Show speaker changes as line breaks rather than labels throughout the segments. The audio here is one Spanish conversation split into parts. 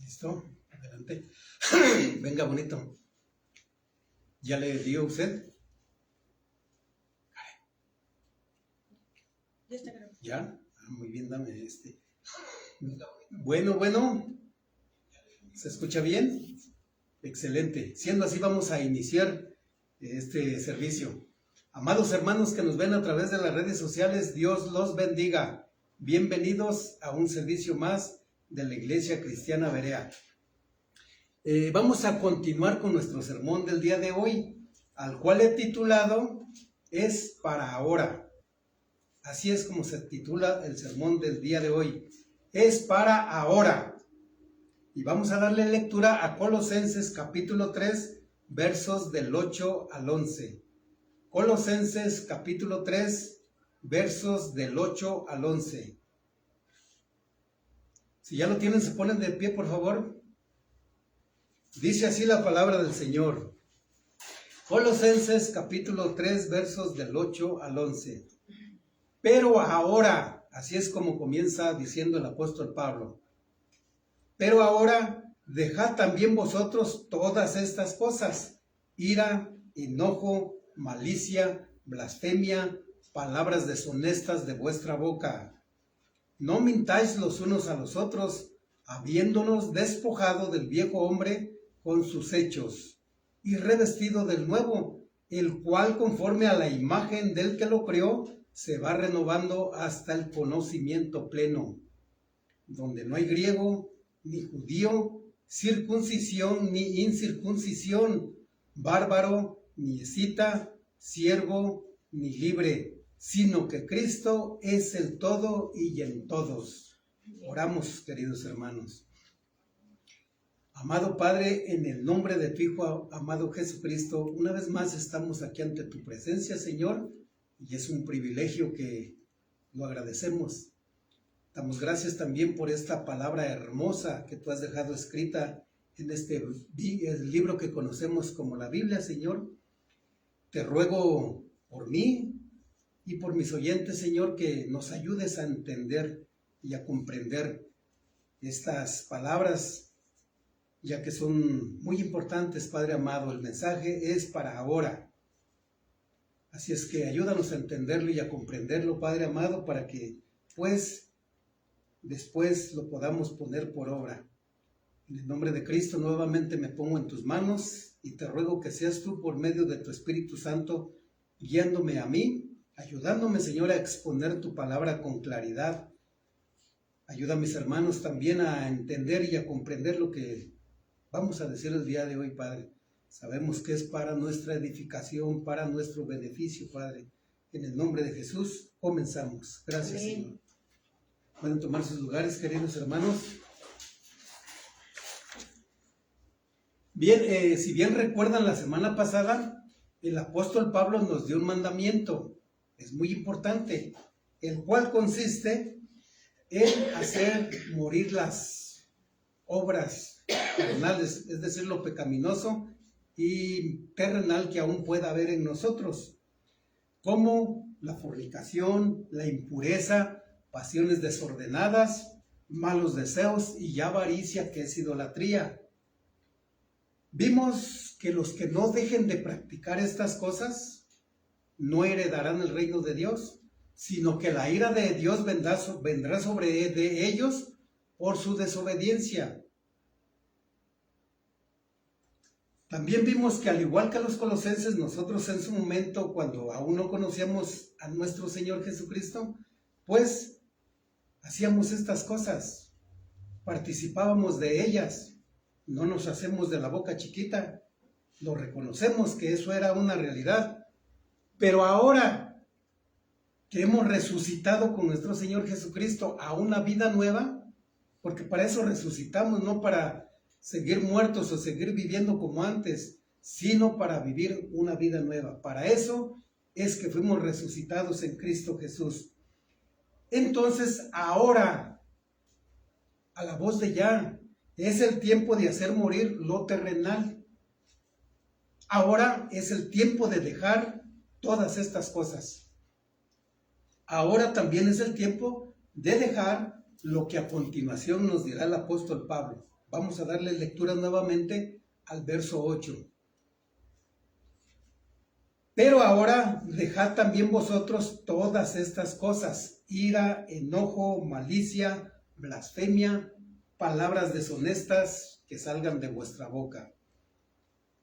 ¿Listo? Adelante. Venga, bonito. ¿Ya le dio usted? ¿Ya? Muy bien, dame este. Bueno. ¿Se escucha bien? Excelente. Siendo así, vamos a iniciar este servicio. Amados hermanos que nos ven a través de las redes sociales, Dios los bendiga. Bienvenidos a un servicio más de la Iglesia Cristiana Berea. Vamos a continuar con nuestro sermón del día de hoy, al cual he titulado Es para ahora. Así es como se titula el sermón del día de hoy. Es para ahora. Y vamos a darle lectura a Colosenses capítulo 3, versos del 8 al 11. Colosenses capítulo 3, versos del 8 al 11. Si ya lo tienen, se ponen de pie, por favor. Dice así la palabra del Señor. Colosenses capítulo 3, versos del 8 al 11. Pero ahora, así es como comienza diciendo el apóstol Pablo. Pero ahora, dejad también vosotros todas estas cosas: ira, enojo, malicia, blasfemia, palabras deshonestas de vuestra boca. No mintáis los unos a los otros, habiéndonos despojado del viejo hombre con sus hechos, y revestido del nuevo, el cual conforme a la imagen del que lo creó, se va renovando hasta el conocimiento pleno, donde no hay griego ni judío, circuncisión ni incircuncisión, bárbaro ni escita, siervo ni libre, sino que Cristo es el todo y en todos. Oramos, queridos hermanos. Amado Padre, en el nombre de tu Hijo, amado Jesucristo, una vez más estamos aquí ante tu presencia, Señor, y es un privilegio que lo agradecemos. Damos gracias también por esta palabra hermosa que tú has dejado escrita en este libro que conocemos como la Biblia, Señor. Te ruego por mí y por mis oyentes, Señor, que nos ayudes a entender y a comprender estas palabras, ya que son muy importantes, Padre amado. El mensaje es para ahora. Así es que ayúdanos a entenderlo y a comprenderlo, Padre amado, para que, pues, después lo podamos poner por obra. En el nombre de Cristo nuevamente me pongo en tus manos y te ruego que seas tú, por medio de tu Espíritu Santo, guiándome a mí, ayudándome, Señor, a exponer tu palabra con claridad. Ayuda a mis hermanos también a entender y a comprender lo que vamos a decir el día de hoy, Padre. Sabemos que es para nuestra edificación, para nuestro beneficio, Padre. En el nombre de Jesús comenzamos. Gracias, amén. Señor. Pueden tomar sus lugares, queridos hermanos. Bien, si bien recuerdan, la semana pasada el apóstol Pablo nos dio un mandamiento, es muy importante, el cual consiste en hacer morir las obras carnales, es decir, lo pecaminoso y terrenal que aún pueda haber en nosotros, como la fornicación, la impureza, pasiones desordenadas, malos deseos y avaricia, que es idolatría. Vimos que los que no dejen de practicar estas cosas no heredarán el reino de Dios, sino que la ira de Dios vendrá sobre de ellos por su desobediencia. También vimos que, al igual que los colosenses, nosotros en su momento, cuando aún no conocíamos a nuestro Señor Jesucristo, pues hacíamos estas cosas, participábamos de ellas, no nos hacemos de la boca chiquita, lo reconocemos que eso era una realidad. Pero ahora que hemos resucitado con nuestro Señor Jesucristo a una vida nueva, porque para eso resucitamos, no para seguir muertos o seguir viviendo como antes, sino para vivir una vida nueva. Para eso es que fuimos resucitados en Cristo Jesús. Entonces, ahora, a la voz de ya, es el tiempo de hacer morir lo terrenal. Ahora es el tiempo de dejar todas estas cosas. Ahora también es el tiempo de dejar lo que a continuación nos dirá el apóstol Pablo. Vamos a darle lectura nuevamente al verso 8. Pero ahora dejad también vosotros todas estas cosas: ira, enojo, malicia, blasfemia, palabras deshonestas que salgan de vuestra boca.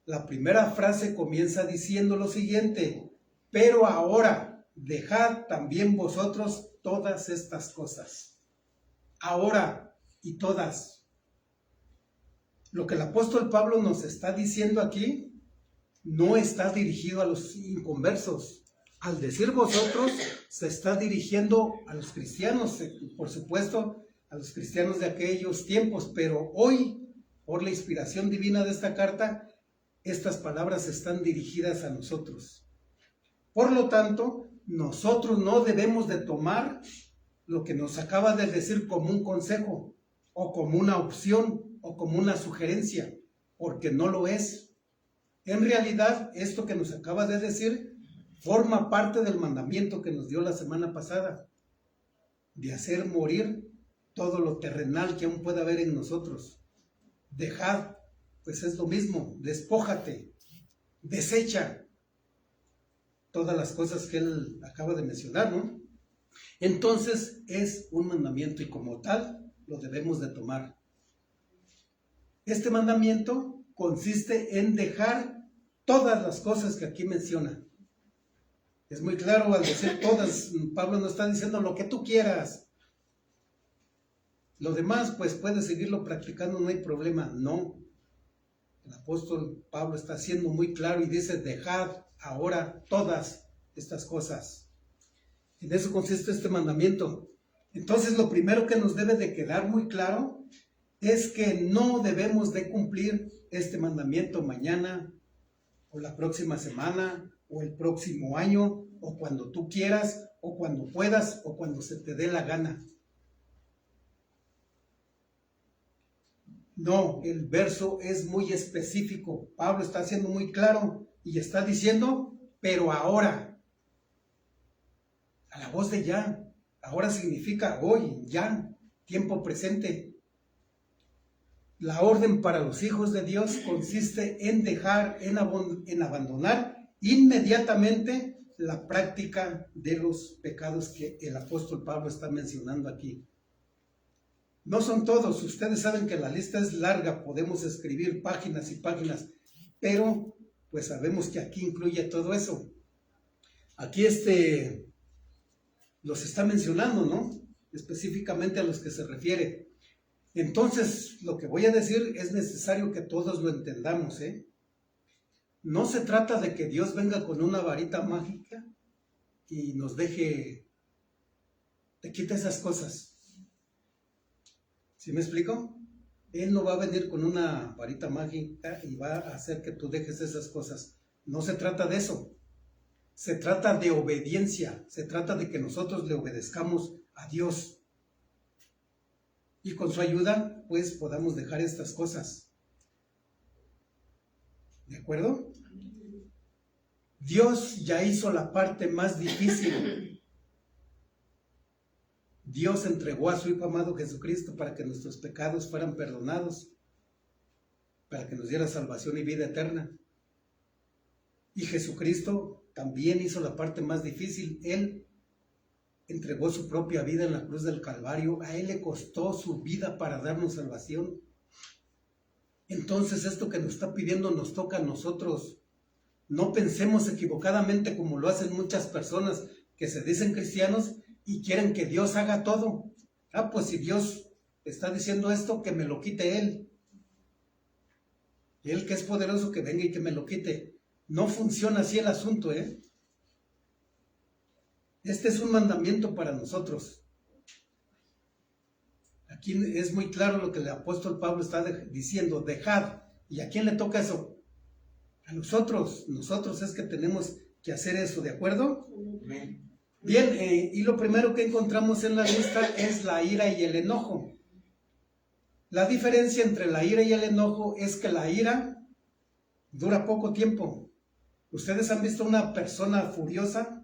La primera frase comienza diciendo lo siguiente: pero ahora dejad también vosotros todas estas cosas. Ahora y todas. Lo que el apóstol Pablo nos está diciendo aquí no está dirigido a los inconversos. Al decir vosotros, se está dirigiendo a los cristianos, por supuesto, a los cristianos de aquellos tiempos, pero hoy, por la inspiración divina de esta carta, estas palabras están dirigidas a nosotros. Por lo tanto, nosotros no debemos de tomar lo que nos acaba de decir como un consejo, o como una opción, o como una sugerencia, porque no lo es. En realidad, esto que nos acaba de decir forma parte del mandamiento que nos dio la semana pasada, de hacer morir todo lo terrenal que aún pueda haber en nosotros. Dejad, pues es lo mismo, despójate, desecha todas las cosas que él acaba de mencionar, ¿no? Entonces es un mandamiento y como tal lo debemos de tomar. Este mandamiento consiste en dejar todas las cosas que aquí menciona. Es muy claro al decir todas. Pablo no está diciendo lo que tú quieras. Lo demás, pues puedes seguirlo practicando, no hay problema. No. El apóstol Pablo está siendo muy claro y dice: dejad ahora todas estas cosas. En eso consiste este mandamiento. Entonces, lo primero que nos debe de quedar muy claro es que no debemos de cumplir este mandamiento mañana, o la próxima semana, o el próximo año, o cuando tú quieras, o cuando puedas, o cuando se te dé la gana. No, el verso es muy específico. Pablo está siendo muy claro y está diciendo: pero ahora. A la voz de ya. Ahora significa hoy, ya, tiempo presente. La orden para los hijos de Dios consiste en dejar, en abandonar inmediatamente la práctica de los pecados que el apóstol Pablo está mencionando aquí. No son todos, ustedes saben que la lista es larga, podemos escribir páginas y páginas, pero pues sabemos que aquí incluye todo eso. Aquí los está mencionando, ¿no? Específicamente a los que se refiere. Entonces, lo que voy a decir es necesario que todos lo entendamos, ¿eh? No se trata de que Dios venga con una varita mágica y nos deje, te quita esas cosas. ¿Sí me explico? Él no va a venir con una varita mágica y va a hacer que tú dejes esas cosas. No se trata de eso. Se trata de obediencia. Se trata de que nosotros le obedezcamos a Dios. Y con su ayuda, pues, podamos dejar estas cosas. ¿De acuerdo? Dios ya hizo la parte más difícil. Dios entregó a su Hijo amado Jesucristo para que nuestros pecados fueran perdonados, para que nos diera salvación y vida eterna. Y Jesucristo también hizo la parte más difícil. Él entregó su propia vida en la cruz del Calvario. A Él le costó su vida para darnos salvación. Entonces, esto que nos está pidiendo nos toca a nosotros. No pensemos equivocadamente como lo hacen muchas personas que se dicen cristianos y quieren que Dios haga todo. Pues si Dios está diciendo esto, que me lo quite Él. Y Él, que es poderoso, que venga y que me lo quite. No funciona así el asunto, ¿eh? Este es un mandamiento para nosotros. Aquí es muy claro lo que el apóstol Pablo está diciendo: dejad. ¿Y a quién le toca eso? A nosotros. Nosotros es que tenemos que hacer eso, ¿de acuerdo? Bien, y lo primero que encontramos en la lista es la ira y el enojo. La diferencia entre la ira y el enojo es que la ira dura poco tiempo. ¿Ustedes han visto una persona furiosa,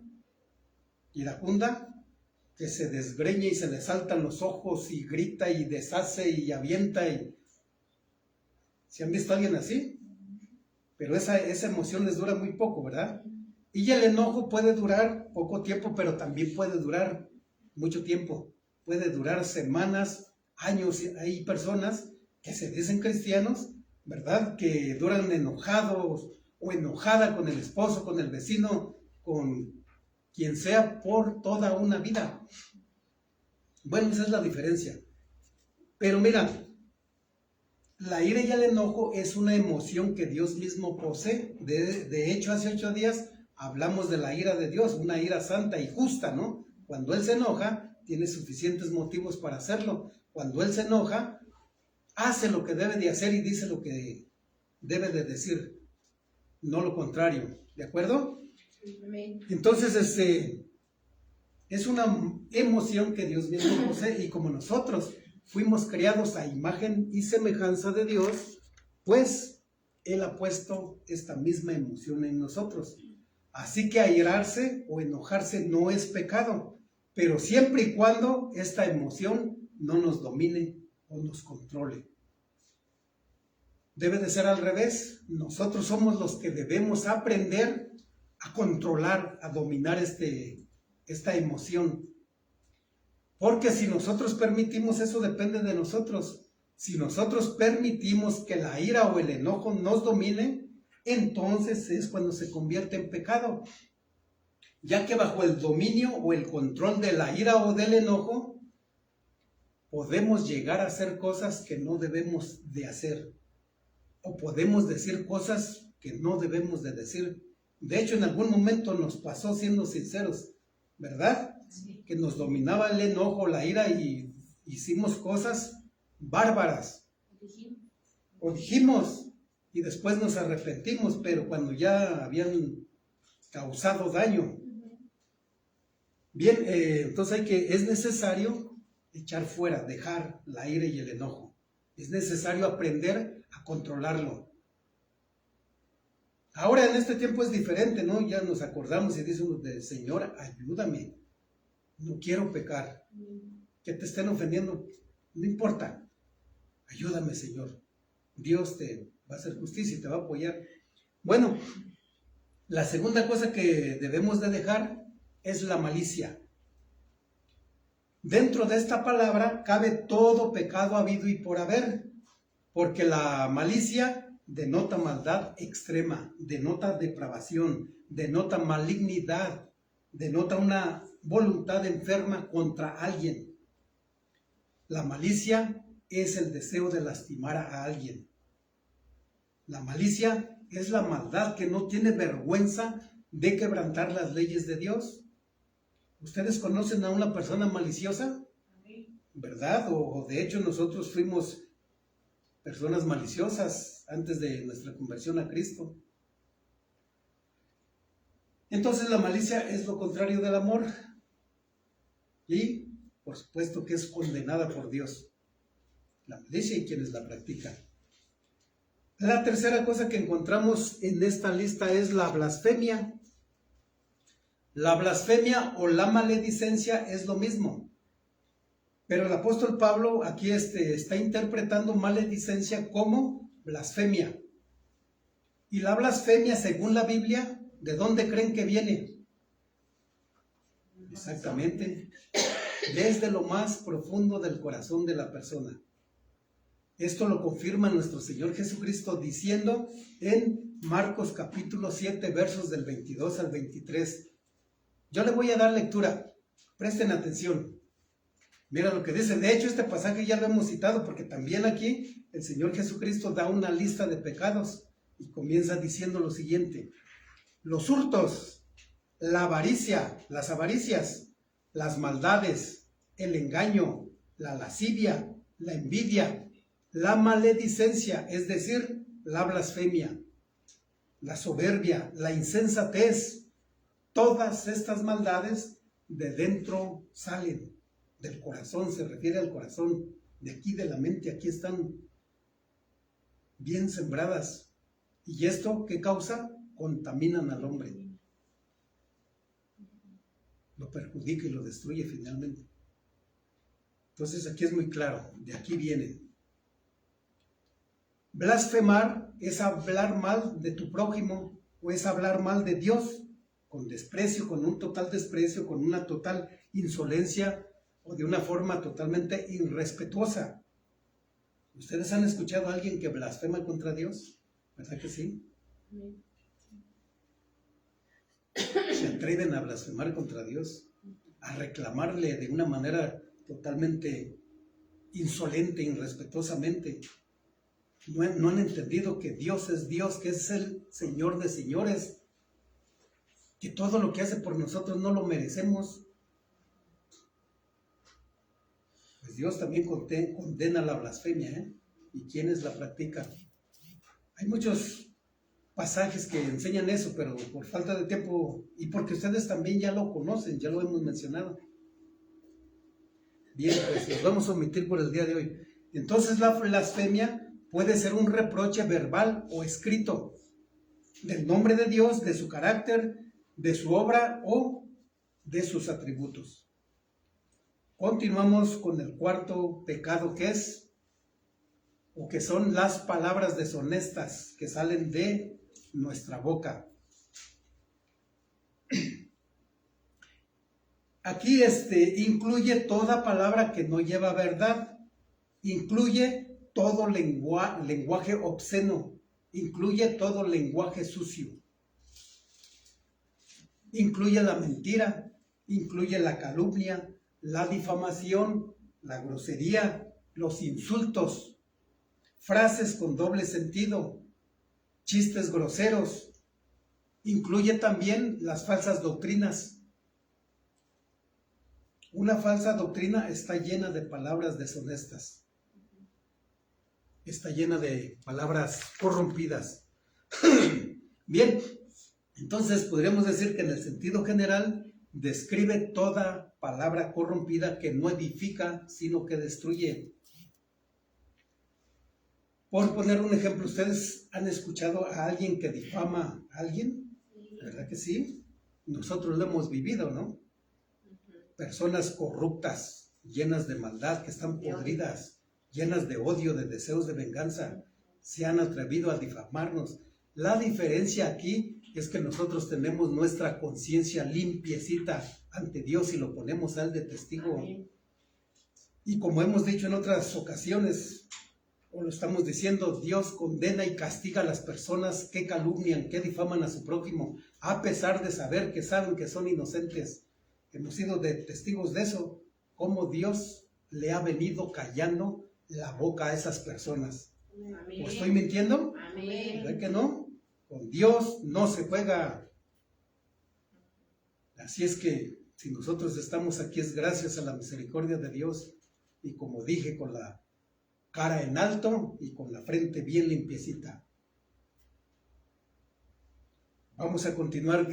iracunda, que se desgreña y se le saltan los ojos y grita y deshace y avienta? ¿Se han visto a alguien así? Pero esa emoción les dura muy poco, ¿verdad? Y el enojo puede durar poco tiempo, pero también puede durar mucho tiempo. Puede durar semanas, años. Hay personas que se dicen cristianos, ¿verdad? Que duran enojados o enojada con el esposo, con el vecino, con quien sea por toda una vida. Bueno, esa es la diferencia. Pero mira, la ira y el enojo es una emoción que Dios mismo posee. De hecho, hace 8 días hablamos de la ira de Dios, una ira santa y justa, ¿no? Cuando Él se enoja, tiene suficientes motivos para hacerlo. Cuando Él se enoja, hace lo que debe de hacer y dice lo que debe de decir, no lo contrario. ¿De acuerdo? Entonces, es una emoción que Dios mismo posee, y como nosotros fuimos creados a imagen y semejanza de Dios, pues Él ha puesto esta misma emoción en nosotros. Así que airarse o enojarse no es pecado, pero siempre y cuando esta emoción no nos domine o nos controle. Debe de ser al revés. Nosotros somos los que debemos aprender a controlar, a dominar esta emoción. Porque si nosotros permitimos, eso depende de nosotros. Si nosotros permitimos que la ira o el enojo nos domine, entonces es cuando se convierte en pecado. Ya que bajo el dominio o el control de la ira o del enojo, podemos llegar a hacer cosas que no debemos de hacer. O podemos decir cosas que no debemos de decir. De hecho, en algún momento nos pasó, siendo sinceros, ¿verdad? Sí. Que nos dominaba el enojo, la ira, y hicimos cosas bárbaras. O dijimos, y después nos arrepentimos, pero cuando ya habían causado daño. Bien, entonces es necesario echar fuera, dejar la ira y el enojo. Es necesario aprender a controlarlo. Ahora en este tiempo es diferente, ¿no? Ya nos acordamos y dice uno, Señor, ayúdame, no quiero pecar. Que te estén ofendiendo, no importa, ayúdame, Señor. Dios te va a hacer justicia y te va a apoyar. Bueno, la segunda cosa que debemos de dejar es la malicia. Dentro de esta palabra cabe todo pecado habido y por haber, porque la malicia denota maldad extrema, denota depravación, denota malignidad, denota una voluntad enferma contra alguien. La malicia es el deseo de lastimar a alguien. La malicia es la maldad que no tiene vergüenza de quebrantar las leyes de Dios. ¿Ustedes conocen a una persona maliciosa? ¿Verdad? O de hecho nosotros fuimos personas maliciosas antes de nuestra conversión a Cristo. Entonces la malicia es lo contrario del amor y por supuesto que es condenada por Dios. La malicia y quienes la practican. La tercera cosa que encontramos en esta lista es la blasfemia. La blasfemia o la maledicencia es lo mismo. Pero el apóstol Pablo aquí está interpretando maledicencia como blasfemia. Y la blasfemia, según la Biblia, ¿de dónde creen que viene? Exactamente, desde lo más profundo del corazón de la persona. Esto lo confirma nuestro Señor Jesucristo diciendo en Marcos capítulo 7, versos del 22 al 23. Yo le voy a dar lectura, presten atención. Mira lo que dice. De hecho, este pasaje ya lo hemos citado porque también aquí el Señor Jesucristo da una lista de pecados y comienza diciendo lo siguiente: los hurtos, la avaricia, las avaricias, las maldades, el engaño, la lascivia, la envidia, la maledicencia, es decir, la blasfemia, la soberbia, la insensatez. Todas estas maldades de dentro salen. Del corazón, se refiere al corazón, de aquí de la mente, aquí están bien sembradas. ¿Y esto qué causa? Contaminan al hombre. Lo perjudica y lo destruye finalmente. Entonces aquí es muy claro, de aquí vienen. Blasfemar es hablar mal de tu prójimo o es hablar mal de Dios con desprecio, con un total desprecio, con una total insolencia o de una forma totalmente irrespetuosa. ¿Ustedes han escuchado a alguien que blasfema contra Dios? ¿Verdad que sí? Se atreven a blasfemar contra Dios, a reclamarle de una manera totalmente insolente, irrespetuosamente. No han entendido que Dios, que es el Señor de señores, que todo lo que hace por nosotros no lo merecemos. Pues Dios también condena la blasfemia, ¿eh? ¿Y quiénes la practican? Hay muchos pasajes que enseñan eso, pero por falta de tiempo y porque ustedes también ya lo conocen, ya lo hemos mencionado. Bien, pues los vamos a omitir por el día de hoy. Entonces la blasfemia puede ser un reproche verbal o escrito del nombre de Dios, de su carácter, de su obra o de sus atributos. Continuamos con el cuarto pecado que son las palabras deshonestas que salen de nuestra boca. Aquí incluye toda palabra que no lleva verdad, incluye todo lenguaje obsceno, incluye todo lenguaje sucio, incluye la mentira, incluye la calumnia, la difamación, la grosería, los insultos, frases con doble sentido, chistes groseros, incluye también las falsas doctrinas. Una falsa doctrina está llena de palabras deshonestas, está llena de palabras corrompidas. Bien, entonces podríamos decir que en el sentido general describe toda palabra corrompida que no edifica, sino que destruye. Por poner un ejemplo, ¿ustedes han escuchado a alguien que difama a alguien? ¿Verdad que sí? Nosotros lo hemos vivido, ¿no? Personas corruptas, llenas de maldad, que están podridas, llenas de odio, de deseos de venganza, se han atrevido a difamarnos. La diferencia aquí es que nosotros tenemos nuestra conciencia limpiecita ante Dios y lo ponemos a Él de testigo. Amén. Y como hemos dicho en otras ocasiones, o lo estamos diciendo, Dios condena y castiga a las personas que calumnian, que difaman a su prójimo, a pesar de saber que saben que son inocentes. Hemos sido testigos de eso, cómo Dios le ha venido callando la boca a esas personas. Amén. ¿O estoy mintiendo? Amén. ¿Verdad que no? Con Dios no se juega. Así es que si nosotros estamos aquí es gracias a la misericordia de Dios y como dije, con la cara en alto y con la frente bien limpiecita. Vamos a continuar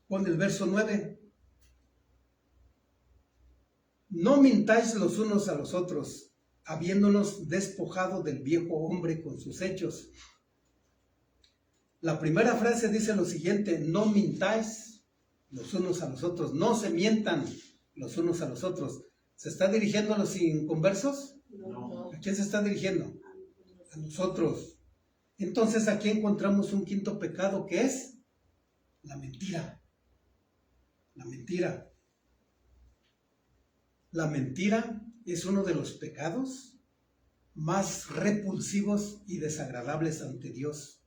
con el verso 9. No mintáis los unos a los otros, habiéndonos despojado del viejo hombre con sus hechos. La primera frase dice lo siguiente: no mintáis los unos a los otros, no se mientan los unos a los otros. ¿Se está dirigiendo a los inconversos? No. ¿A quién se está dirigiendo? A nosotros. Entonces aquí encontramos un quinto pecado que es la mentira. La mentira. La mentira es uno de los pecados más repulsivos y desagradables ante Dios.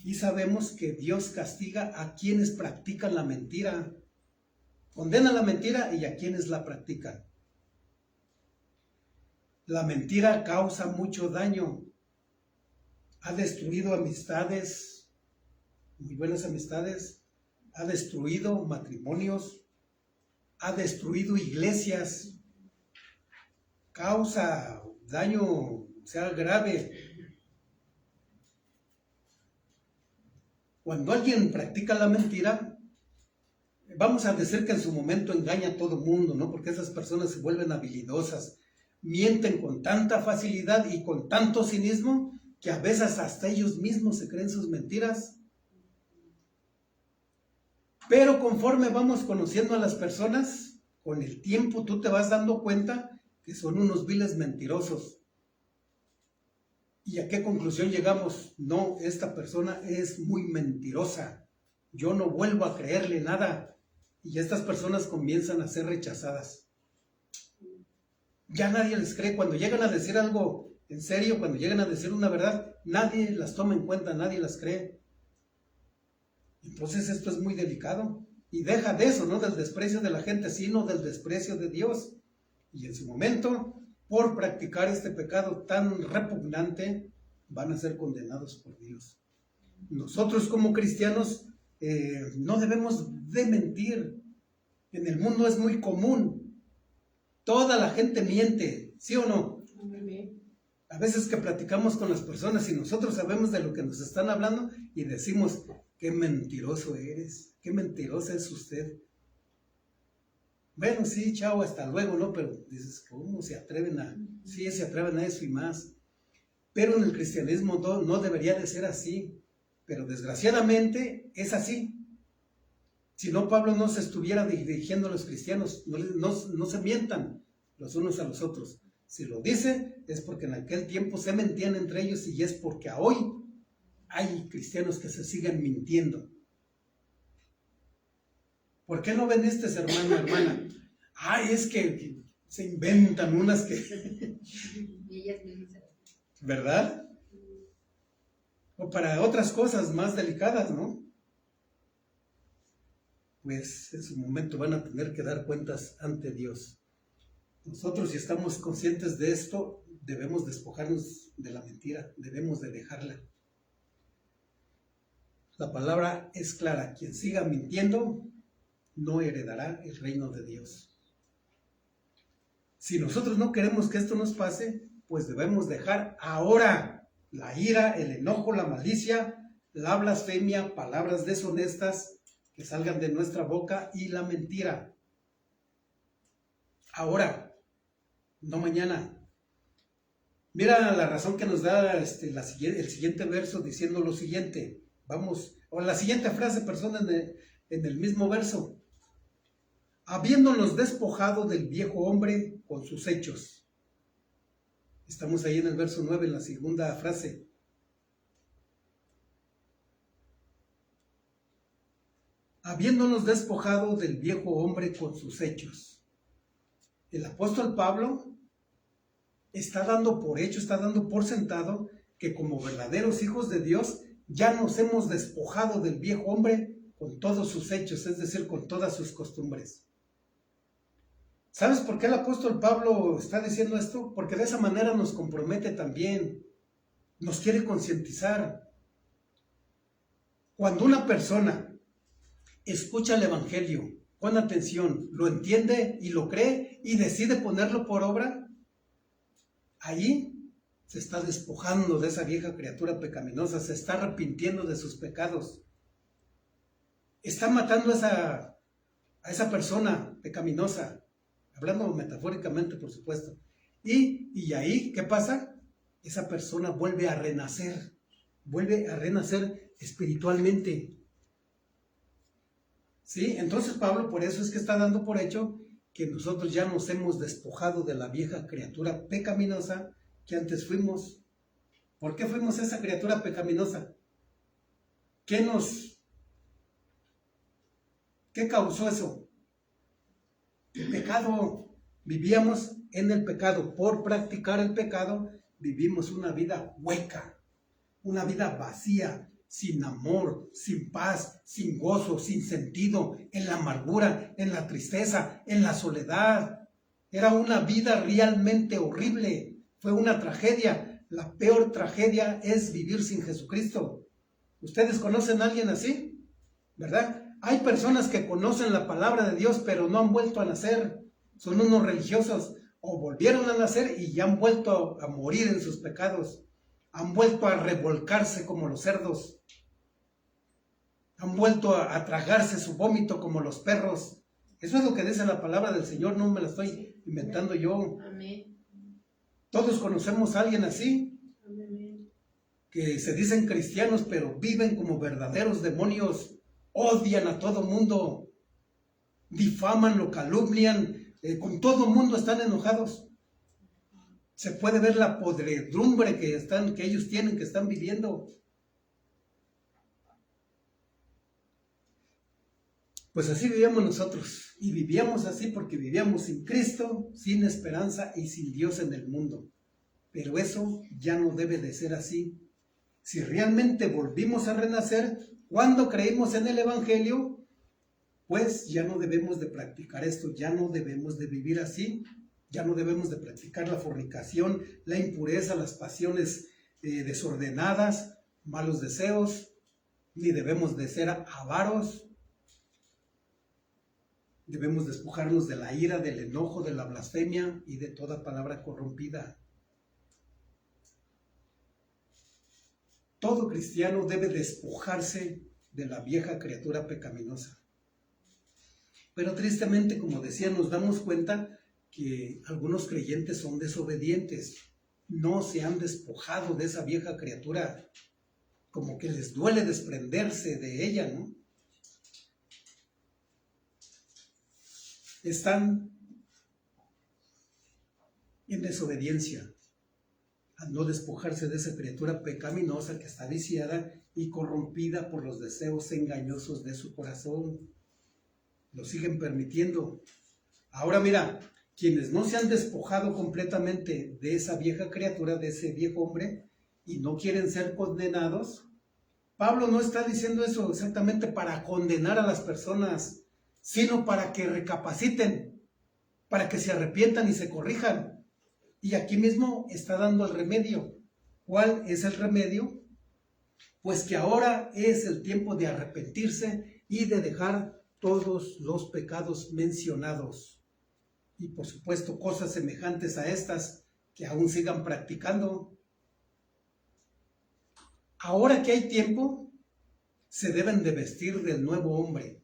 Y sabemos que Dios castiga a quienes practican la mentira. Condena la mentira y a quienes la practican. La mentira causa mucho daño. Ha destruido amistades, muy buenas amistades. Ha destruido matrimonios. Ha destruido iglesias. Causa daño, sea grave. Cuando alguien practica la mentira, vamos a decir que en su momento engaña a todo mundo, ¿no? Porque esas personas se vuelven habilidosas, mienten con tanta facilidad y con tanto cinismo que a veces hasta ellos mismos se creen sus mentiras. Pero conforme vamos conociendo a las personas, con el tiempo tú te vas dando cuenta que son unos viles mentirosos. ¿Y a qué conclusión llegamos? No, esta persona es muy mentirosa. Yo no vuelvo a creerle nada. Y estas personas comienzan a ser rechazadas. Ya nadie les cree. Cuando llegan a decir algo en serio, cuando llegan a decir una verdad, nadie las toma en cuenta, nadie las cree. Entonces esto es muy delicado. Y deja de eso, no del desprecio de la gente, sino del desprecio de Dios. Y en su momento, por practicar este pecado tan repugnante, van a ser condenados por Dios. Nosotros como cristianos no debemos de mentir. En el mundo es muy común. Toda la gente miente, ¿sí o no? A veces que platicamos con las personas y nosotros sabemos de lo que nos están hablando y decimos, qué mentiroso eres, qué mentirosa es usted. Bueno, sí, chao, hasta luego, ¿no? Pero dices, ¿cómo se atreven a...? Sí, se atreven a eso y más. Pero en el cristianismo no debería de ser así. Pero desgraciadamente es así. Si no, Pablo no se estuviera dirigiendo a los cristianos. No se mientan los unos a los otros. Si lo dice, es porque en aquel tiempo se mentían entre ellos y es porque a hoy hay cristianos que se siguen mintiendo. ¿Por qué no ven hermano, hermana? Ay, es que se inventan unas que... ¿Verdad? O para otras cosas más delicadas, ¿no? Pues en su momento van a tener que dar cuentas ante Dios. Nosotros, si estamos conscientes de esto, debemos despojarnos de la mentira, debemos de dejarla. La palabra es clara, quien siga mintiendo no heredará el reino de Dios. Si nosotros no queremos que esto nos pase, pues debemos dejar ahora la ira, el enojo, la malicia, la blasfemia, palabras deshonestas que salgan de nuestra boca y la mentira. Ahora, no mañana. Mira la razón que nos da el siguiente verso diciendo lo siguiente. Vamos, o la siguiente frase, en el mismo verso. Habiéndonos despojado del viejo hombre con sus hechos. Estamos ahí en el verso 9, en la segunda frase. Habiéndonos despojado del viejo hombre con sus hechos. El apóstol Pablo está dando por hecho, está dando por sentado que como verdaderos hijos de Dios ya nos hemos despojado del viejo hombre con todos sus hechos, es decir, con todas sus costumbres. ¿Sabes por qué el apóstol Pablo está diciendo esto? Porque de esa manera nos compromete también, nos quiere concientizar. Cuando una persona escucha el evangelio con atención, lo entiende y lo cree y decide ponerlo por obra, ahí se está despojando de esa vieja criatura pecaminosa, se está arrepintiendo de sus pecados, está matando a esa persona pecaminosa, hablando metafóricamente, por supuesto. Y ahí, ¿qué pasa? Esa persona vuelve a renacer espiritualmente. ¿Sí? Entonces Pablo por eso es que está dando por hecho que nosotros ya nos hemos despojado de la vieja criatura pecaminosa que antes fuimos. ¿Por qué fuimos esa criatura pecaminosa? ¿Qué causó eso? El pecado. Vivíamos en el pecado. Por practicar el pecado, vivimos una vida hueca, una vida vacía, sin amor, sin paz, sin gozo, sin sentido, en la amargura, en la tristeza, en la soledad. Era una vida realmente horrible. Fue una tragedia. La peor tragedia es vivir sin Jesucristo. ¿Ustedes conocen a alguien así? ¿Verdad? Hay personas que conocen la palabra de Dios, pero no han vuelto a nacer. Son unos religiosos, o volvieron a nacer y ya han vuelto a morir en sus pecados. Han vuelto a revolcarse como los cerdos. Han vuelto a tragarse su vómito como los perros. Eso es lo que dice la palabra del Señor, no me la estoy inventando yo.
Amén.
Todos conocemos a alguien así, que se dicen cristianos, pero viven como verdaderos demonios. Odian a todo mundo. difaman, lo calumnian, con todo el mundo están enojados. Se puede ver la podredumbre que ellos tienen, que están viviendo. Pues así vivíamos nosotros, y vivíamos así porque vivíamos sin Cristo, sin esperanza y sin Dios en el mundo. Pero eso ya no debe de ser así. Si realmente volvimos a renacer, cuando creímos en el Evangelio, pues ya no debemos de practicar esto, ya no debemos de vivir así, ya no debemos de practicar la fornicación, la impureza, las pasiones desordenadas, malos deseos, ni debemos de ser avaros. Debemos despojarnos de la ira, del enojo, de la blasfemia y de toda palabra corrompida. Todo cristiano debe despojarse de la vieja criatura pecaminosa. Pero tristemente, como decía, nos damos cuenta que algunos creyentes son desobedientes. No se han despojado de esa vieja criatura. Como que les duele desprenderse de ella, ¿no? Están en desobediencia al no despojarse de esa criatura pecaminosa que está viciada y corrompida por los deseos engañosos de su corazón. Lo siguen permitiendo. Ahora mira, quienes no se han despojado completamente de esa vieja criatura, de ese viejo hombre, y no quieren ser condenados, Pablo no está diciendo eso exactamente para condenar a las personas, sino para que recapaciten, para que se arrepientan y se corrijan. Y aquí mismo está dando el remedio. ¿Cuál es el remedio? Pues que ahora es el tiempo de arrepentirse y de dejar todos los pecados mencionados. Y por supuesto cosas semejantes a estas que aún sigan practicando. Ahora que hay tiempo, se deben de vestir del nuevo hombre.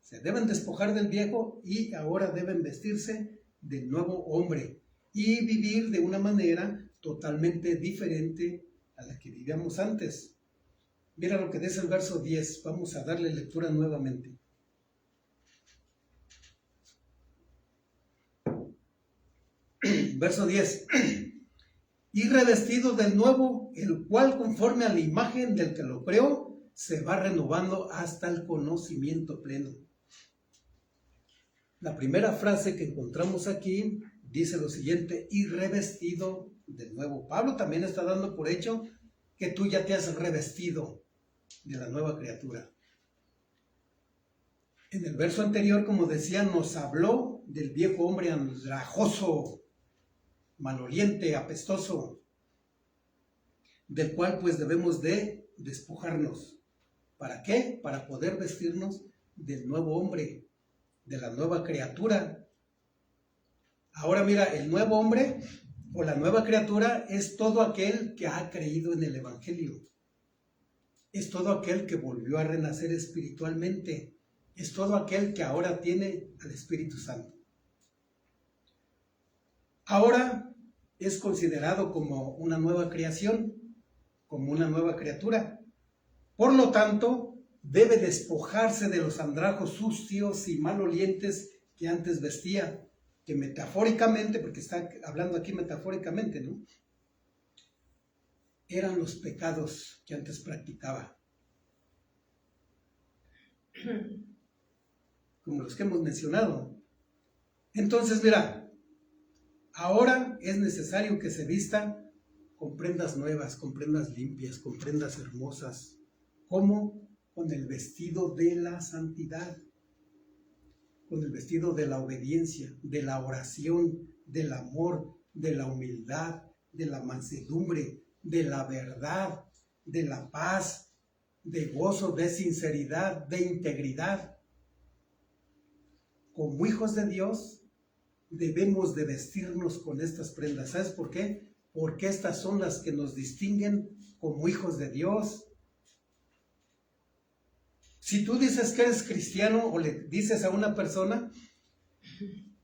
Se deben despojar del viejo y ahora deben vestirse del nuevo hombre y vivir de una manera totalmente diferente a la que vivíamos antes. Mira lo que dice el verso 10. Vamos a darle lectura nuevamente. Verso 10. Y revestido del nuevo, el cual conforme a la imagen del que lo creó, se va renovando hasta el conocimiento pleno. La primera frase que encontramos aquí dice lo siguiente: y revestido de nuevo. Pablo también está dando por hecho que tú ya te has revestido de la nueva criatura. En el verso anterior, como decía, nos habló del viejo hombre andrajoso, maloliente, apestoso, del cual pues debemos de despojarnos. ¿Para qué? Para poder vestirnos del nuevo hombre, de la nueva criatura. Ahora mira, el nuevo hombre o la nueva criatura es todo aquel que ha creído en el Evangelio. Es todo aquel que volvió a renacer espiritualmente. Es todo aquel que ahora tiene al Espíritu Santo. Ahora es considerado como una nueva creación, como una nueva criatura. Por lo tanto, debe despojarse de los andrajos sucios y malolientes que antes vestía, que metafóricamente, porque está hablando aquí metafóricamente, ¿no? Eran los pecados que antes practicaba. Como los que hemos mencionado. Entonces, mira, ahora es necesario que se vista con prendas nuevas, con prendas limpias, con prendas hermosas. ¿Cómo? Con el vestido de la santidad, con el vestido de la obediencia, de la oración, del amor, de la humildad, de la mansedumbre, de la verdad, de la paz, de gozo, de sinceridad, de integridad. Como hijos de Dios, debemos de vestirnos con estas prendas. ¿Sabes por qué? Porque estas son las que nos distinguen como hijos de Dios. Si tú dices que eres cristiano o le dices a una persona,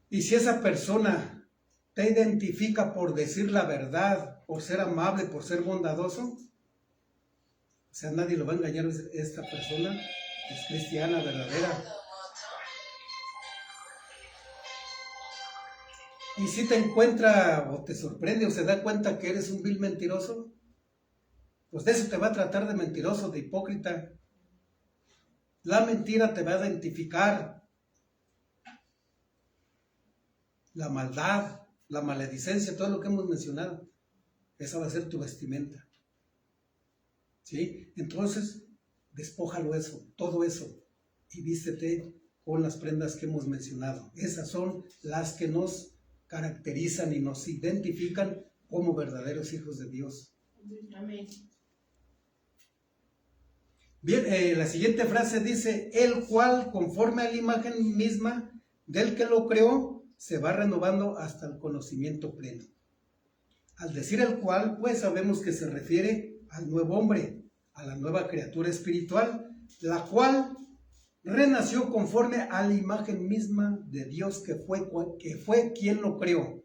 y si esa persona te identifica por decir la verdad, por ser amable, por ser bondadoso, o sea, nadie lo va a engañar. Esta persona es cristiana, verdadera. Y si te encuentra o te sorprende o se da cuenta que eres un vil mentiroso, pues de eso te va a tratar de mentiroso, de hipócrita. La mentira te va a identificar. La maldad, la maledicencia, todo lo que hemos mencionado, esa va a ser tu vestimenta. ¿Sí? Entonces, despójalo eso, todo eso, y vístete con las prendas que hemos mencionado. Esas son las que nos caracterizan y nos identifican como verdaderos hijos de Dios.
Amén.
Bien, la siguiente frase dice, el cual, conforme a la imagen misma del que lo creó, se va renovando hasta el conocimiento pleno. Al decir el cual, pues sabemos que se refiere al nuevo hombre, a la nueva criatura espiritual, la cual renació conforme a la imagen misma de Dios que fue quien lo creó.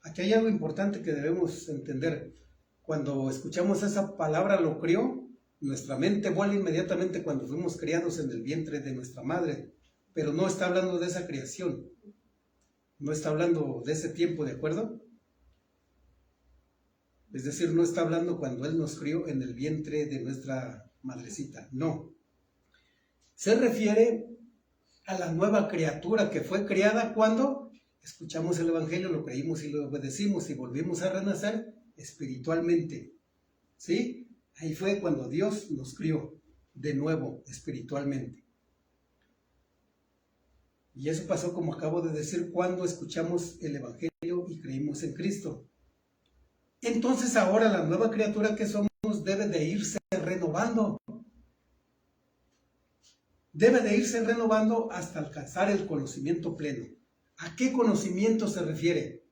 Aquí hay algo importante que debemos entender. Cuando escuchamos esa palabra lo creó, nuestra mente vuela inmediatamente cuando fuimos criados en el vientre de nuestra madre, pero no está hablando de esa creación, no está hablando de ese tiempo, ¿de acuerdo? Es decir, no está hablando cuando Él nos crió en el vientre de nuestra madrecita, no. Se refiere a la nueva criatura que fue criada cuando escuchamos el Evangelio, lo creímos y lo obedecimos y volvimos a renacer espiritualmente. ¿Sí? Ahí fue cuando Dios nos crió de nuevo espiritualmente. Y eso pasó, como acabo de decir, cuando escuchamos el Evangelio y creímos en Cristo. Entonces ahora la nueva criatura que somos debe de irse renovando. Debe de irse renovando hasta alcanzar el conocimiento pleno. ¿A qué conocimiento se refiere?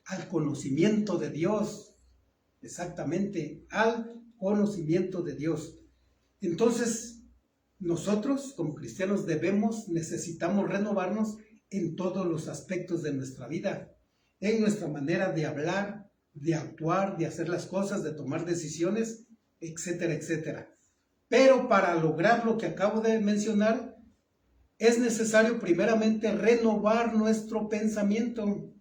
Al conocimiento de Dios. Exactamente, al conocimiento de Dios. Entonces, nosotros como cristianos necesitamos renovarnos en todos los aspectos de nuestra vida, en nuestra manera de hablar, de actuar, de hacer las cosas, de tomar decisiones, etcétera, etcétera. Pero para lograr lo que acabo de mencionar, es necesario primeramente renovar nuestro pensamiento,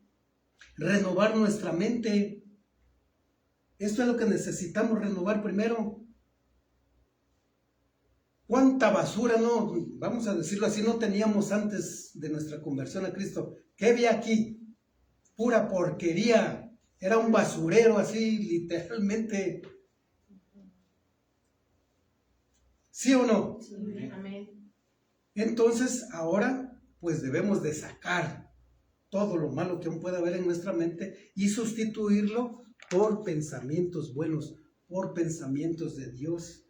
renovar nuestra mente. Esto es lo que necesitamos renovar primero. ¿Cuánta basura no, vamos a decirlo así, no teníamos antes de nuestra conversión a Cristo? ¿Qué había aquí? Pura porquería. Era un basurero así, literalmente. ¿Sí o no?
Sí, amén.
Entonces, ahora, pues debemos de sacar todo lo malo que aún pueda haber en nuestra mente y sustituirlo por pensamientos buenos, por pensamientos de Dios,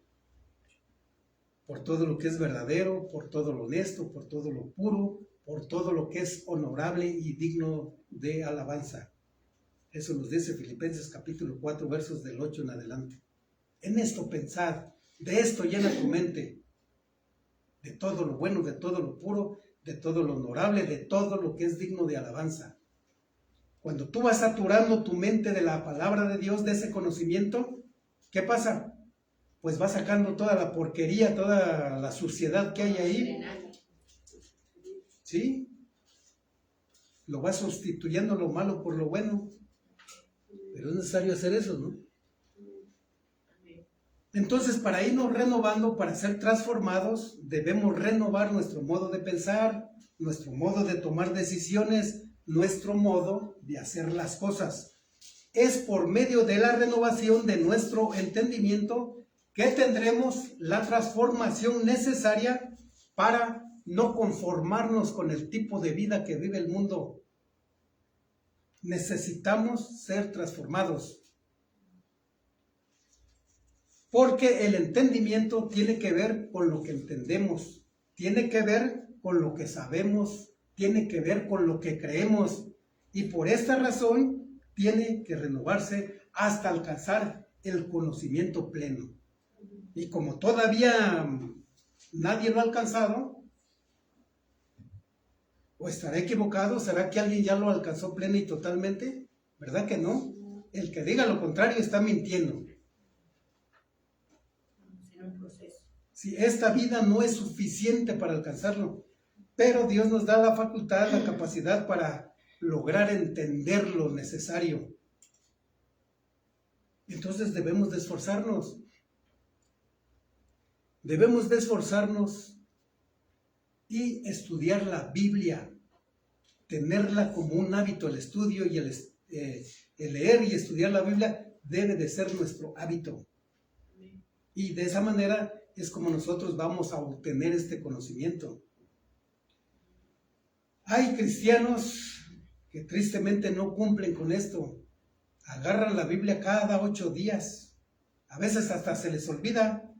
por todo lo que es verdadero, por todo lo honesto, por todo lo puro, por todo lo que es honorable y digno de alabanza. Eso nos dice Filipenses capítulo 4, versos del 8 en adelante. En esto pensad, de esto llena tu mente, de todo lo bueno, de todo lo puro, de todo lo honorable, de todo lo que es digno de alabanza. Cuando tú vas saturando tu mente de la palabra de Dios, de ese conocimiento, ¿qué pasa? Pues vas sacando toda la porquería, toda la suciedad que hay ahí. ¿Sí? Lo vas sustituyendo lo malo por lo bueno. Pero es necesario hacer eso, ¿no? Entonces, para irnos renovando, para ser transformados, debemos renovar nuestro modo de pensar, nuestro modo de tomar decisiones, nuestro modo de hacer las cosas. Es por medio de la renovación de nuestro entendimiento que tendremos la transformación necesaria para no conformarnos con el tipo de vida que vive el mundo. Necesitamos ser transformados. Porque el entendimiento tiene que ver con lo que entendemos, tiene que ver con lo que sabemos, tiene que ver con lo que creemos. Y por esta razón tiene que renovarse hasta alcanzar el conocimiento pleno. Y como todavía nadie lo ha alcanzado, ¿o estaré equivocado? ¿Será que alguien ya lo alcanzó pleno y totalmente? ¿Verdad que no? El que diga lo contrario está mintiendo. Si esta vida no es suficiente para alcanzarlo, pero Dios nos da la facultad, la capacidad para lograr entender lo necesario. Entonces debemos de esforzarnos. Debemos de esforzarnos y estudiar la Biblia, tenerla como un hábito. El estudio y el leer y estudiar la Biblia debe de ser nuestro hábito. Y de esa manera es como nosotros vamos a obtener este conocimiento. Hay cristianos que tristemente no cumplen con esto. Agarran la Biblia cada 8 días. A veces hasta se les olvida.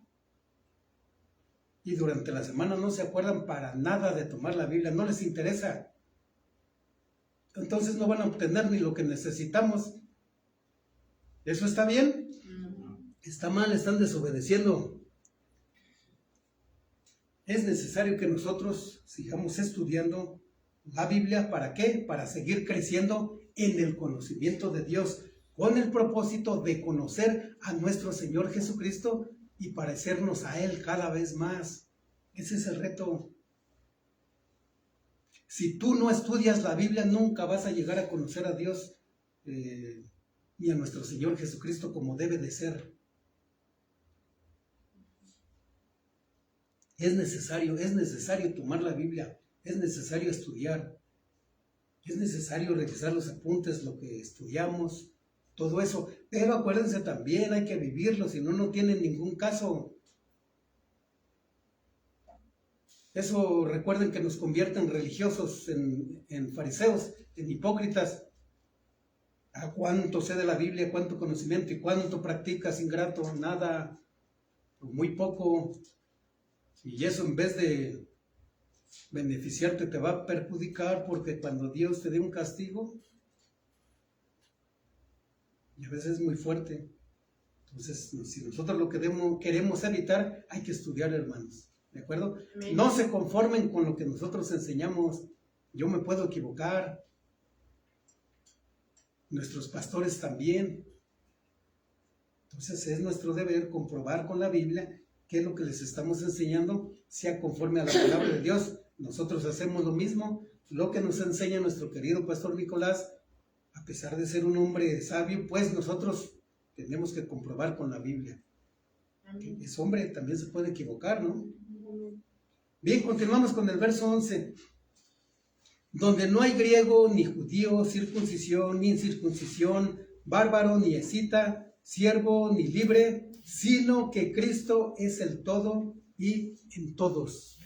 Y durante la semana no se acuerdan para nada de tomar la Biblia. No les interesa. Entonces no van a obtener ni lo que necesitamos. ¿Eso está bien? Está mal, están desobedeciendo. Es necesario que nosotros sigamos estudiando la Biblia. ¿Para qué? Para seguir creciendo en el conocimiento de Dios, con el propósito de conocer a nuestro Señor Jesucristo y parecernos a Él cada vez más. Ese es el reto. Si tú no estudias la Biblia, nunca vas a llegar a conocer a Dios ni a nuestro Señor Jesucristo como debe de ser. Es necesario tomar la Biblia, es necesario estudiar, es necesario revisar los apuntes, lo que estudiamos, todo eso. Pero acuérdense también, hay que vivirlo, si no, no tiene ningún caso. Eso recuerden que nos convierte en religiosos, en fariseos, en hipócritas. ¿A cuánto sé de la Biblia, cuánto conocimiento y cuánto practicas, ingrato? Nada, muy poco. Y eso en vez de beneficiarte te va a perjudicar, porque cuando Dios te dé un castigo, y a veces es muy fuerte. Entonces, si nosotros lo que queremos evitar, hay que estudiar, hermanos. ¿De acuerdo? Amén. No se conformen con lo que nosotros enseñamos. Yo me puedo equivocar. Nuestros pastores también. Entonces es nuestro deber comprobar con la Biblia que lo que les estamos enseñando sea conforme a la palabra de Dios. Nosotros hacemos lo mismo. Lo que nos enseña nuestro querido pastor Nicolás, a pesar de ser un hombre sabio, pues nosotros tenemos que comprobar con la Biblia. Amén. Es hombre, también se puede equivocar, ¿no? Bien, continuamos con el verso 11. Donde no hay griego, ni judío, circuncisión, ni incircuncisión, bárbaro, ni escita, siervo, ni libre, sino que Cristo es el todo y en todos.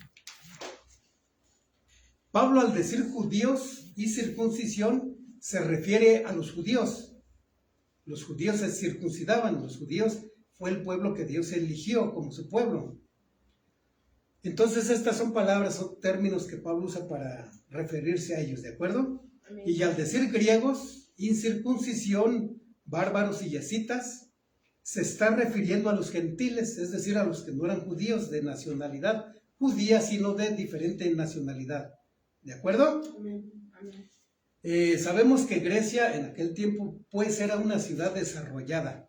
Pablo, al decir judíos y circuncisión, se refiere a los judíos. Los judíos se circuncidaban, los judíos fue el pueblo que Dios eligió como su pueblo. Entonces estas son palabras, son términos que Pablo usa para referirse a ellos, ¿de acuerdo? Amén. Y al decir griegos, incircuncisión, bárbaros y escitas, se está refiriendo a los gentiles, es decir, a los que no eran judíos de nacionalidad judía, sino de diferente nacionalidad, ¿de acuerdo? Amén. Amén. Sabemos que Grecia en aquel tiempo pues era una ciudad desarrollada.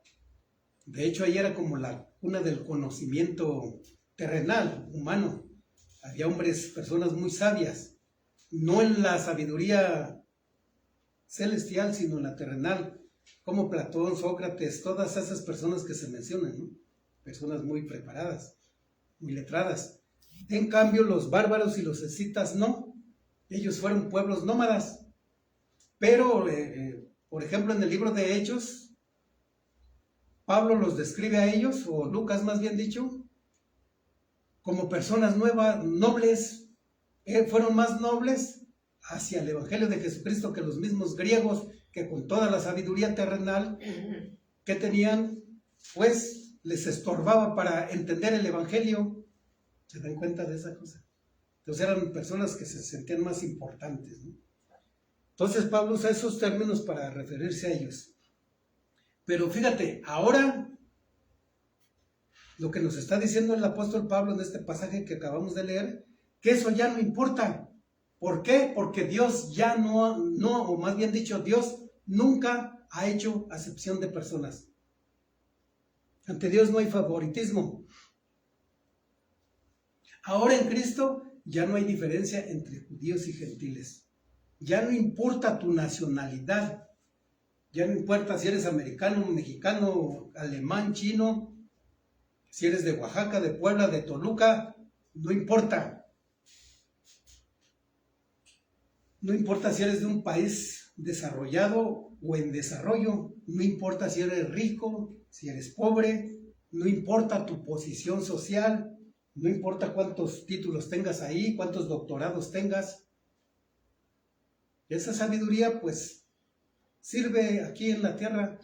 De hecho, ahí era como la cuna del conocimiento terrenal, humano. Había hombres, personas muy sabias, no en la sabiduría celestial, sino en la terrenal, como Platón, Sócrates, todas esas personas que se mencionan, ¿no? Personas muy preparadas, muy letradas. En cambio, los bárbaros y los escitas no. Ellos fueron pueblos nómadas. Pero, por ejemplo, en el libro de Hechos, Pablo los describe a ellos, o Lucas más bien dicho, como personas nuevas, nobles. Fueron más nobles hacia el Evangelio de Jesucristo que los mismos griegos, que con toda la sabiduría terrenal que tenían, pues les estorbaba para entender el Evangelio. ¿Se dan cuenta de esa cosa? Entonces eran personas que se sentían más importantes, ¿no? Entonces Pablo usa esos términos para referirse a ellos. Pero fíjate, ahora lo que nos está diciendo el apóstol Pablo en este pasaje que acabamos de leer, que eso ya no importa. ¿Por qué? Porque Dios ya no, o más bien dicho, Dios nunca ha hecho acepción de personas. Ante Dios no hay favoritismo. Ahora en Cristo ya no hay diferencia entre judíos y gentiles. Ya no importa tu nacionalidad. Ya no importa si eres americano, mexicano, alemán, chino, si eres de Oaxaca, de Puebla, de Toluca, no importa. No importa si eres de un país desarrollado o en desarrollo, no importa si eres rico, si eres pobre, no importa tu posición social, no importa cuántos títulos tengas ahí, cuántos doctorados tengas. Esa sabiduría pues sirve aquí en la tierra,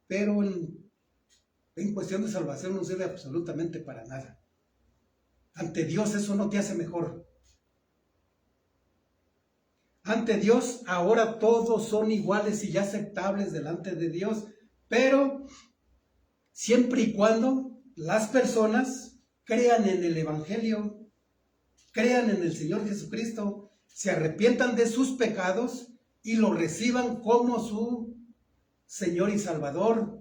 pero en cuestión de salvación no sirve absolutamente para nada. Ante Dios eso no te hace mejor. Ante Dios ahora todos son iguales y aceptables delante de Dios, pero siempre y cuando las personas crean en el Evangelio, crean en el Señor Jesucristo, se arrepientan de sus pecados y lo reciban como su Señor y Salvador.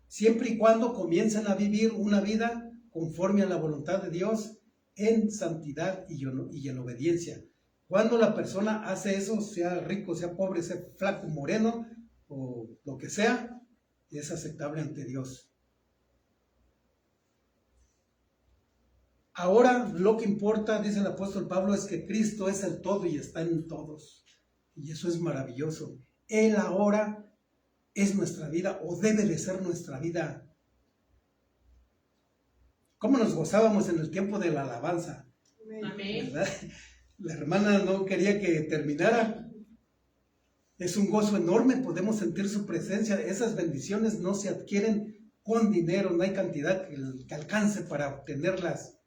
Siempre y cuando comiencen a vivir una vida conforme a la voluntad de Dios en santidad y en obediencia. Cuando la persona hace eso, sea rico, sea pobre, sea flaco, moreno o lo que sea, es aceptable ante Dios. Ahora lo que importa, dice el apóstol Pablo, es que Cristo es el todo y está en todos. Y eso es maravilloso. Él ahora es nuestra vida o debe de ser nuestra vida. ¿Cómo nos gozábamos en el tiempo de la alabanza?
Amén.
¿Verdad? La hermana no quería que terminara. Es un gozo enorme, podemos sentir su presencia. Esas bendiciones no se adquieren con dinero, no hay cantidad que alcance para obtenerlas.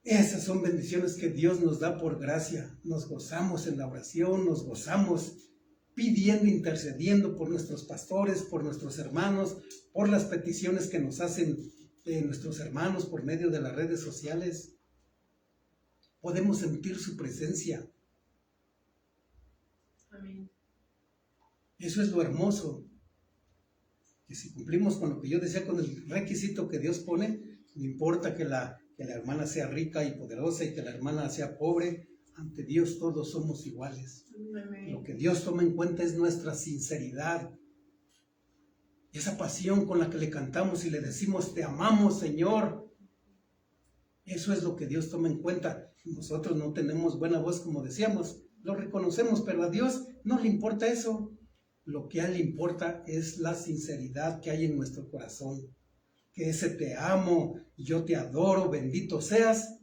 Esas son bendiciones que Dios nos da por gracia. Nos gozamos en la oración, nos gozamos pidiendo, intercediendo por nuestros pastores, por nuestros hermanos, por las peticiones que nos hacen nuestros hermanos por medio de las redes sociales. Podemos sentir su presencia.
Amén.
Eso es lo hermoso. Que si cumplimos con lo que yo decía, con el requisito que Dios pone, no importa que la hermana sea rica y poderosa y que la hermana sea pobre, ante Dios todos somos iguales.
Amén.
Lo que Dios toma en cuenta es nuestra sinceridad. Esa pasión con la que le cantamos y le decimos, te amamos, Señor. Eso es lo que Dios toma en cuenta. Nosotros no tenemos buena voz, como decíamos, lo reconocemos, pero a Dios no le importa eso. Lo que a Él le importa es la sinceridad que hay en nuestro corazón. Que ese te amo, yo te adoro, bendito seas,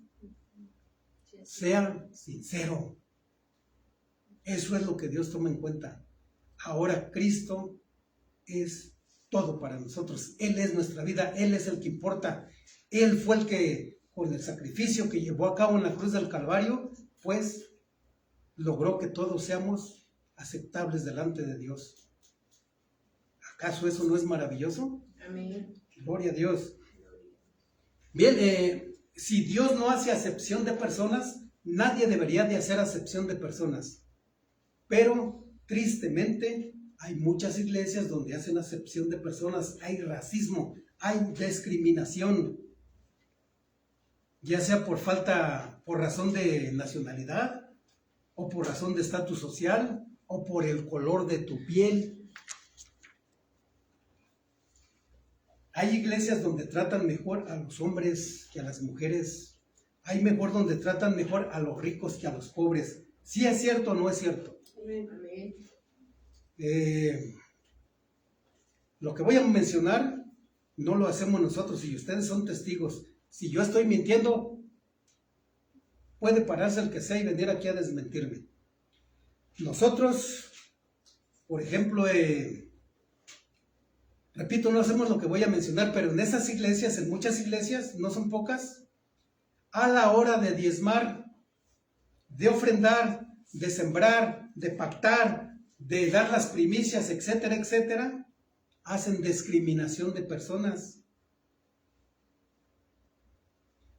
sea sincero. Eso es lo que Dios toma en cuenta. Ahora Cristo es todo para nosotros. Él es nuestra vida, Él es el que importa. Él fue el que, con el sacrificio que llevó a cabo en la cruz del Calvario, pues logró que todos seamos aceptables delante de Dios. ¿Acaso eso no es maravilloso?
Amén.
Gloria a Dios. Bien, si Dios no hace acepción de personas, nadie debería de hacer acepción de personas. Pero, tristemente, hay muchas iglesias donde hacen acepción de personas, hay racismo, hay discriminación, ya sea por razón de nacionalidad, o por razón de estatus social, o por el color de tu piel. Hay iglesias donde tratan mejor a los hombres que a las mujeres. Hay mejor donde tratan mejor a los ricos que a los pobres. ¿Sí es cierto o no es cierto?
Amén.
Lo que voy a mencionar no lo hacemos nosotros y ustedes son testigos. Si yo estoy mintiendo, puede pararse el que sea y venir aquí a desmentirme. Nosotros, por ejemplo, repito, no hacemos lo que voy a mencionar, pero en esas iglesias, en muchas iglesias, no son pocas, a la hora de diezmar, de ofrendar, de sembrar, de pactar, de dar las primicias, etcétera, etcétera, hacen discriminación de personas.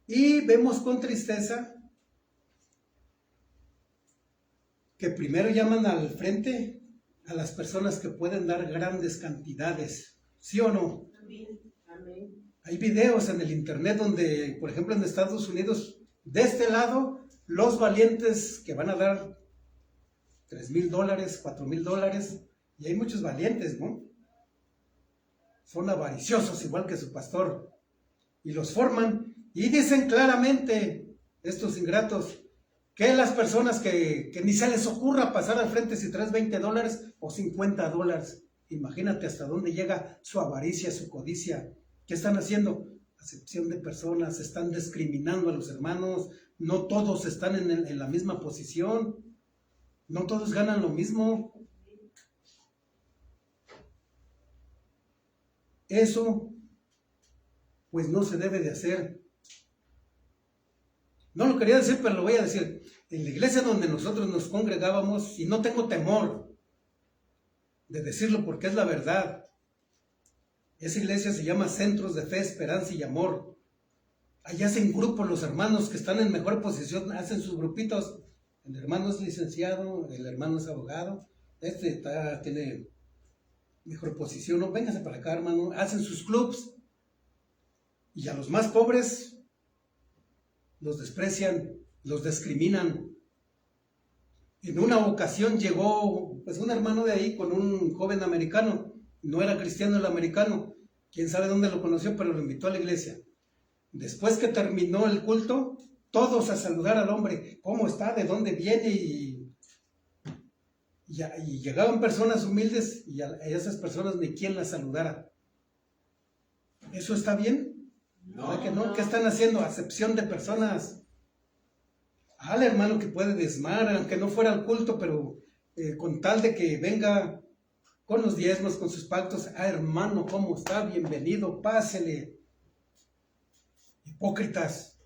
Y vemos con tristeza que primero llaman al frente a las personas que pueden dar grandes cantidades, ¿sí o no?
Amén. Amén.
Hay videos en el internet donde, por ejemplo, en Estados Unidos, de este lado los valientes que van a dar $3,000, $4,000, y hay muchos valientes, ¿no? Son avariciosos igual que su pastor, y los forman, y dicen claramente, estos ingratos, que las personas que ni se les ocurra pasar al frente si traes $20 o $50. Imagínate hasta dónde llega su avaricia, su codicia. ¿Qué están haciendo? Acepción de personas, están discriminando a los hermanos, no todos están en la misma posición, no todos ganan lo mismo. Eso, pues no se debe de hacer. No lo quería decir, pero lo voy a decir. En la iglesia donde nosotros nos congregábamos, y no tengo temor de decirlo porque es la verdad, esa iglesia se llama Centros de Fe, Esperanza y Amor. Allá hacen grupos los hermanos que están en mejor posición, hacen sus grupitos. El hermano es licenciado, el hermano es abogado, tiene mejor posición, no, véngase para acá, hermano. Hacen sus clubs, y a los más pobres los desprecian, los discriminan. En una ocasión llegó pues un hermano de ahí con un joven americano, no era cristiano el americano, quién sabe dónde lo conoció, pero lo invitó a la iglesia. Después que terminó el culto, todos a saludar al hombre, ¿cómo está? ¿De dónde viene? Y llegaban personas humildes, y a esas personas ni quien las saludara. ¿Eso está bien? ¿Verdad que no? ¿Qué están haciendo? Acepción de personas. Al hermano que puede diezmar, aunque no fuera al culto, pero con tal de que venga con los diezmos, con sus pactos. Hermano, ¿cómo está? Bienvenido, pásele. Hipócritas,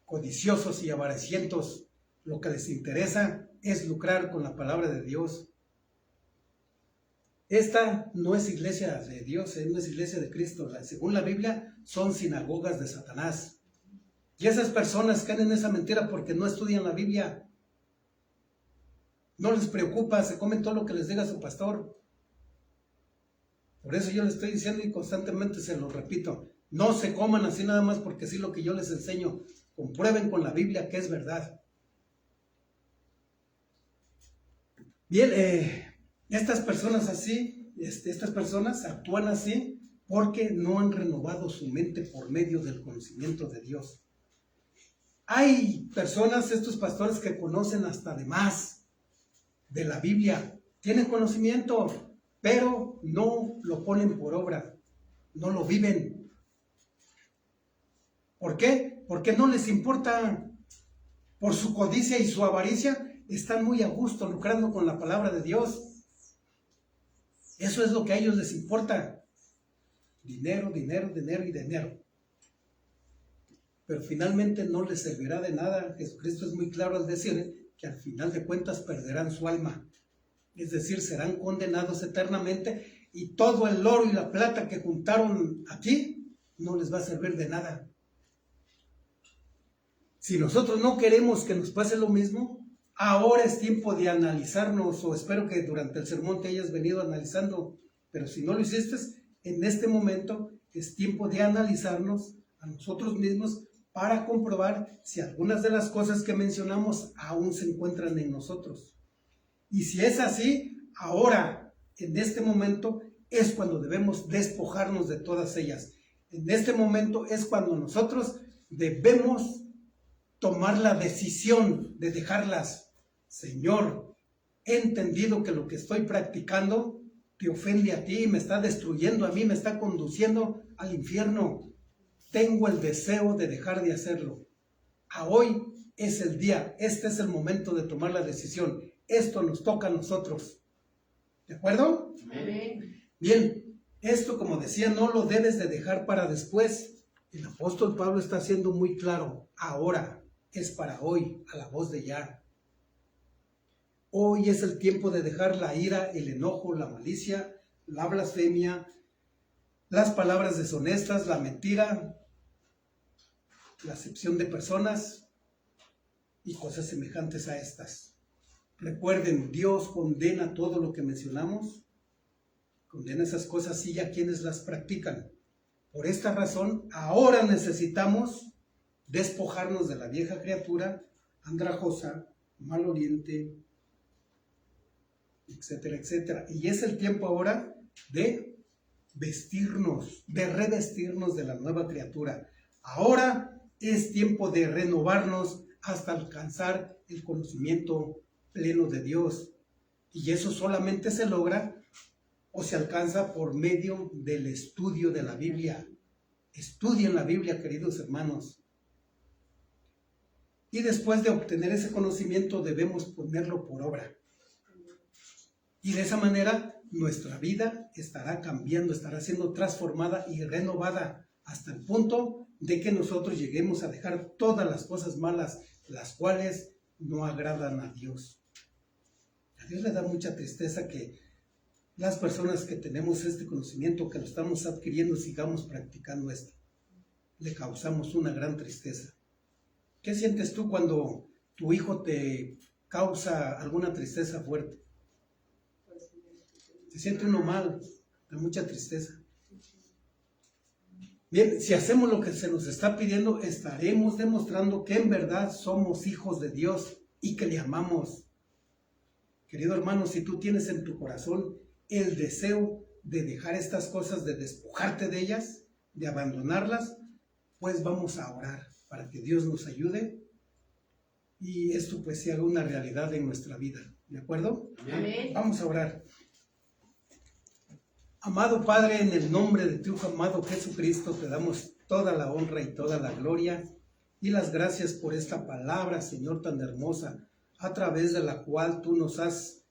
codiciosos y avaricientos, lo que les interesa es lucrar con la palabra de Dios. Esta no es iglesia de Dios, no es iglesia de Cristo. Según la Biblia, son sinagogas de Satanás. Y esas personas caen en esa mentira porque no estudian la Biblia. No les preocupa, se comen todo lo que les diga su pastor. Por eso yo les estoy diciendo y constantemente se lo repito. No se coman así nada más porque sí lo que yo les enseño. Comprueben con la Biblia que es verdad. Bien, estas personas así, estas personas actúan así porque no han renovado su mente por medio del conocimiento de Dios. Hay personas, estos pastores, que conocen hasta de más de la Biblia, tienen conocimiento, pero no lo ponen por obra, no lo viven. ¿Por qué? Porque no les importa. Por su codicia y su avaricia, están muy a gusto lucrando con la palabra de Dios. Eso es lo que a ellos les importa. Dinero, dinero, dinero y dinero. Pero finalmente no les servirá de nada. Jesucristo es muy claro al decir que al final de cuentas perderán su alma. Es decir, serán condenados eternamente, y todo el oro y la plata que juntaron aquí no les va a servir de nada. Si nosotros no queremos que nos pase lo mismo, ahora es tiempo de analizarnos, o espero que durante el sermón te hayas venido analizando, pero si no lo hiciste, en este momento es tiempo de analizarnos a nosotros mismos para comprobar si algunas de las cosas que mencionamos aún se encuentran en nosotros. Y si es así, ahora, en este momento, es cuando debemos despojarnos de todas ellas. En este momento es cuando nosotros debemos tomar la decisión de dejarlas. Señor, he entendido que lo que estoy practicando te ofende a ti, me está destruyendo a mí, me está conduciendo al infierno. Tengo el deseo de dejar de hacerlo. A hoy es el día, este es el momento de tomar la decisión. Esto nos toca a nosotros. ¿De acuerdo?
Amén.
Bien, esto, como decía, no lo debes de dejar para después. El apóstol Pablo está siendo muy claro. Ahora es para hoy, a la voz de ya. Hoy es el tiempo de dejar la ira, el enojo, la malicia, la blasfemia, las palabras deshonestas, la mentira, la acepción de personas y cosas semejantes a estas. Recuerden, Dios condena todo lo que mencionamos, condena esas cosas y a quienes las practican. Por esta razón, ahora necesitamos despojarnos de la vieja criatura, andrajosa, maloliente, etcétera, etcétera. Y es el tiempo ahora de vestirnos, de revestirnos de la nueva criatura. Ahora es tiempo de renovarnos hasta alcanzar el conocimiento pleno de Dios. Y eso solamente se logra o se alcanza por medio del estudio de la Biblia. Estudien la Biblia, queridos hermanos. Y después de obtener ese conocimiento debemos ponerlo por obra. Y de esa manera nuestra vida estará cambiando, estará siendo transformada y renovada hasta el punto de que nosotros lleguemos a dejar todas las cosas malas, las cuales no agradan a Dios. A Dios le da mucha tristeza que las personas que tenemos este conocimiento, que lo estamos adquiriendo, sigamos practicando esto. Le causamos una gran tristeza. ¿Qué sientes tú cuando tu hijo te causa alguna tristeza fuerte? Se siente uno mal, da mucha tristeza. Bien, si hacemos lo que se nos está pidiendo, estaremos demostrando que en verdad somos hijos de Dios y que le amamos. Querido hermano, si tú tienes en tu corazón el deseo de dejar estas cosas, de despojarte de ellas, de abandonarlas, pues vamos a orar para que Dios nos ayude y esto pues se haga una realidad en nuestra vida. ¿De acuerdo?
Amén.
Vamos a orar. Amado Padre, en el nombre de tu Hijo amado Jesucristo, te damos toda la honra y toda la gloria y las gracias por esta palabra, Señor, tan hermosa, a través de la cual tú nos has,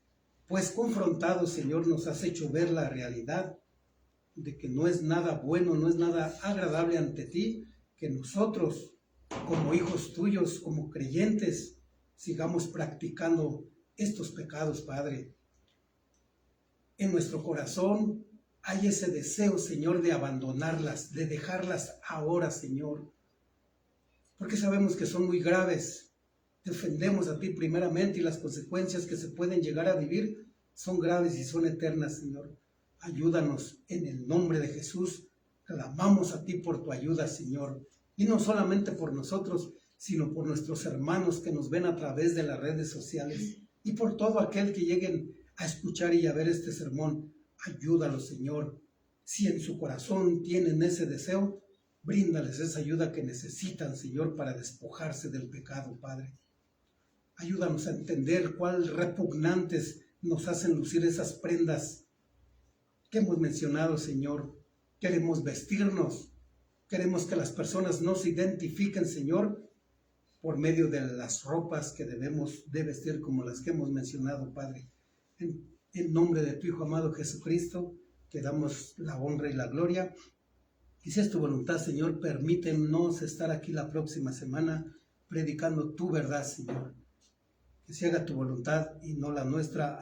pues, confrontado, Señor, nos has hecho ver la realidad de que no es nada bueno, no es nada agradable ante ti, que nosotros, como hijos tuyos, como creyentes, sigamos practicando estos pecados, Padre. En nuestro corazón hay ese deseo, Señor, de abandonarlas, de dejarlas ahora, Señor, porque sabemos que son muy graves. Te ofendemos a ti primeramente y las consecuencias que se pueden llegar a vivir son graves y son eternas, Señor. Ayúdanos en el nombre de Jesús. Clamamos a ti por tu ayuda, Señor, y no solamente por nosotros, sino por nuestros hermanos que nos ven a través de las redes sociales y por todo aquel que lleguen a escuchar y a ver este sermón. Ayúdalos, Señor. Si en su corazón tienen ese deseo, bríndales esa ayuda que necesitan, Señor, para despojarse del pecado, Padre. Ayúdanos a entender cuál repugnantes nos hacen lucir esas prendas que hemos mencionado, Señor. Queremos vestirnos, queremos que las personas nos identifiquen, Señor, por medio de las ropas que debemos de vestir como las que hemos mencionado, Padre. En nombre de tu Hijo amado Jesucristo, te damos la honra y la gloria. Y si es tu voluntad, Señor, permítenos estar aquí la próxima semana predicando tu verdad, Señor. Que se haga tu voluntad y no la nuestra.